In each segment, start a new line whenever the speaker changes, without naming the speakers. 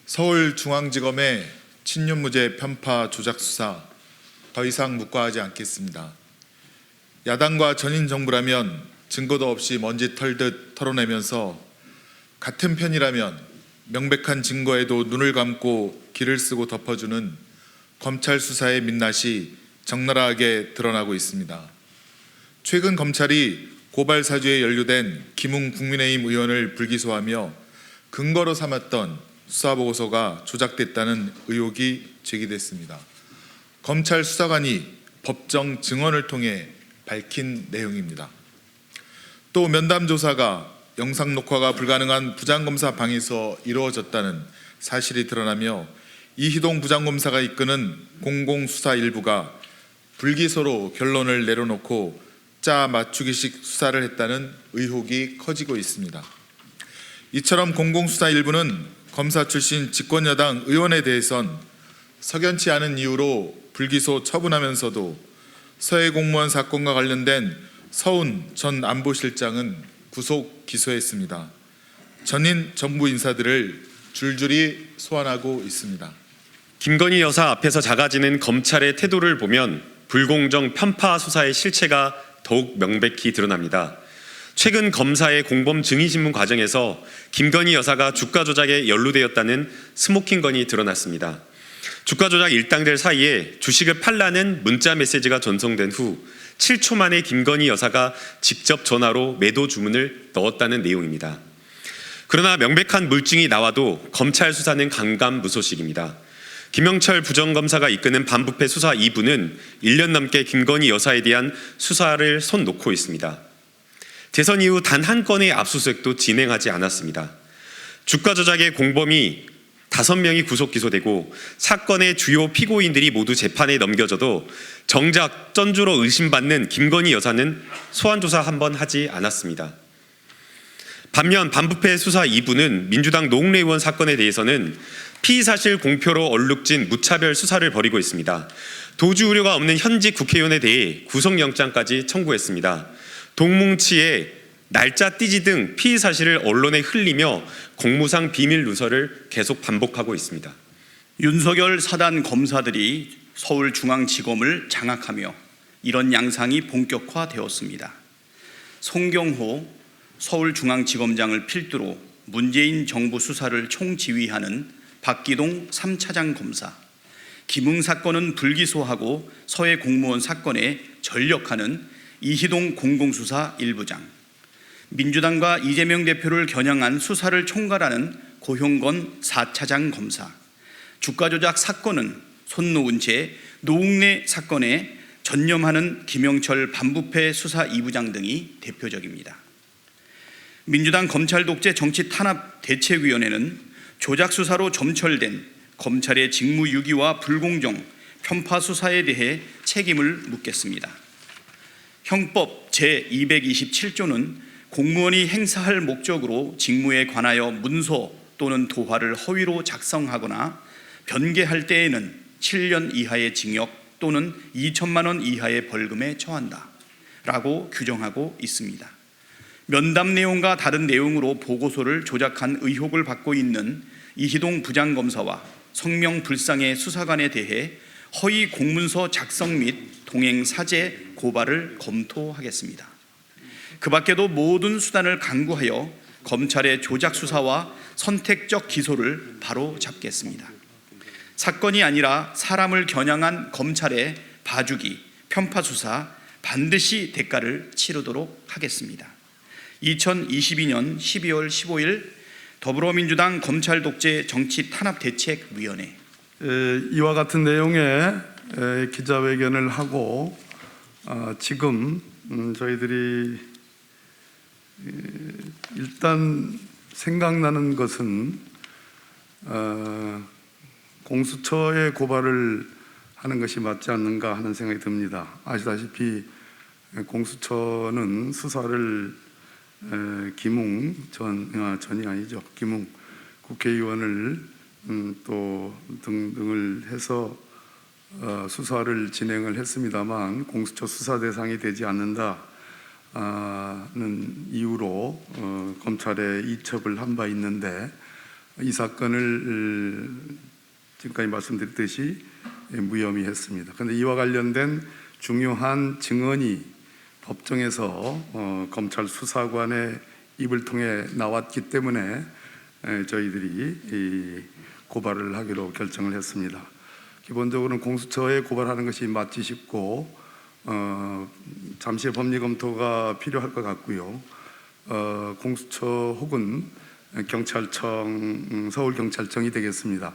서울중앙지검의 친윤무죄 편파 조작 수사 더 이상 묵과하지 않겠습니다. 야당과 전인 정부라면 증거도 없이 먼지 털듯 털어내면서 같은 편이라면 명백한 증거에도 눈을 감고 귀를 쓰고 덮어주는 검찰 수사의 민낯이 적나라하게 드러나고 있습니다. 최근 검찰이 고발 사주에 연루된 김웅 국민의힘 의원을 불기소하며 근거로 삼았던 수사보고서가 조작됐다는 의혹이 제기됐습니다. 검찰 수사관이 법정 증언을 통해 밝힌 내용입니다. 또 면담 조사가 영상 녹화가 불가능한 부장검사 방에서 이루어졌다는 사실이 드러나며 이희동 부장검사가 이끄는 공공수사 일부가 불기소로 결론을 내려놓고 짜 맞추기식 수사를 했다는 의혹이 커지고 있습니다. 이처럼 공공수사 일부는 검사 출신 집권여당 의원에 대해선 석연치 않은 이유로 불기소 처분하면서도 서해 공무원 사건과 관련된 서훈 전 안보실장은 구속 기소했습니다. 전인 정부 인사들을 줄줄이 소환하고 있습니다.
김건희 여사 앞에서 작아지는 검찰의 태도를 보면 불공정 편파 수사의 실체가 더욱 명백히 드러납니다. 최근 검사의 공범 증인신문 과정에서 김건희 여사가 주가 조작에 연루되었다는 스모킹 건이 드러났습니다. 주가 조작 일당들 사이에 주식을 팔라는 문자 메시지가 전송된 후 7초 만에 김건희 여사가 직접 전화로 매도 주문을 넣었다는 내용입니다. 그러나 명백한 물증이 나와도 검찰 수사는 강감무소식입니다. 김영철 부장검사가 이끄는 반부패 수사 2부는 1년 넘게 김건희 여사에 대한 수사를 손 놓고 있습니다. 대선 이후 단 한 건의 압수수색도 진행하지 않았습니다. 주가 조작의 공범이 5명이 구속 기소되고 사건의 주요 피고인들이 모두 재판에 넘겨져도 정작 전주로 의심받는 김건희 여사는 소환 조사 한 번 하지 않았습니다. 반면 반부패 수사 2부는 민주당 노웅래 의원 사건에 대해서는 피의사실 공표로 얼룩진 무차별 수사를 벌이고 있습니다. 도주 우려가 없는 현직 국회의원에 대해 구속영장까지 청구했습니다. 동뭉치에 날짜 띠지 등 피의사실을 언론에 흘리며 공무상 비밀 누설을 계속 반복하고 있습니다.
윤석열 사단 검사들이 서울중앙지검을 장악하며 이런 양상이 본격화되었습니다. 송경호 서울중앙지검장을 필두로 문재인 정부 수사를 총지휘하는 박기동 3차장 검사, 김웅 사건은 불기소하고 서해 공무원 사건에 전력하는 이희동 공공수사 1부장, 민주당과 이재명 대표를 겨냥한 수사를 총괄하는 고형건 4차장 검사, 주가 조작 사건은 손 놓은 채 노웅래 사건에 전념하는 김영철 반부패 수사 2부장 등이 대표적입니다. 민주당 검찰 독재 정치 탄압 대책위원회는 조작 수사로 점철된 검찰의 직무유기와 불공정, 편파 수사에 대해 책임을 묻겠습니다. 형법 제227조는 공무원이 행사할 목적으로 직무에 관하여 문서 또는 도화를 허위로 작성하거나 변개할 때에는 7년 이하의 징역 또는 2천만 원 이하의 벌금에 처한다 라고 규정하고 있습니다. 면담 내용과 다른 내용으로 보고서를 조작한 의혹을 받고 있는 이희동 부장검사와 성명불상의 수사관에 대해 허위 공문서 작성 및 동행 사죄 고발을 검토하겠습니다. 그 밖에도 모든 수단을 강구하여 검찰의 조작 수사와 선택적 기소를 바로 잡겠습니다. 사건이 아니라 사람을 겨냥한 검찰의 봐주기, 편파 수사 반드시 대가를 치르도록 하겠습니다. 2022년 12월 15일 더불어민주당 검찰 독재 정치 탄압 대책위원회
이와 같은 내용의 기자회견을 하고 지금 저희들이 일단 생각나는 것은 공수처에 고발을 하는 것이 맞지 않는가 하는 생각이 듭니다. 아시다시피 공수처는 수사를 김웅 전이 아니죠. 김웅 국회의원을 또 등등을 해서 수사를 진행을 했습니다만 공수처 수사 대상이 되지 않는다는 이유로 검찰에 이첩을 한 바 있는데 이 사건을 지금까지 말씀드렸듯이 무혐의했습니다. 그런데 이와 관련된 중요한 증언이 법정에서 검찰 수사관의 입을 통해 나왔기 때문에 저희들이 고발을 하기로 결정을 했습니다. 기본적으로는 공수처에 고발하는 것이 맞지 싶고 잠시의 법리 검토가 필요할 것 같고요. 공수처 혹은 경찰청, 서울경찰청이 되겠습니다.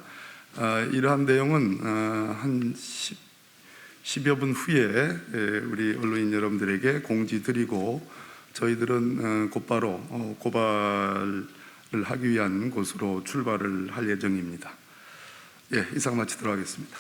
이러한 내용은 한 10여 분 후에 우리 언론인 여러분들에게 공지드리고 저희들은 곧바로 고발을 하기 위한 곳으로 출발을 할 예정입니다. 예, 이상 마치도록 하겠습니다.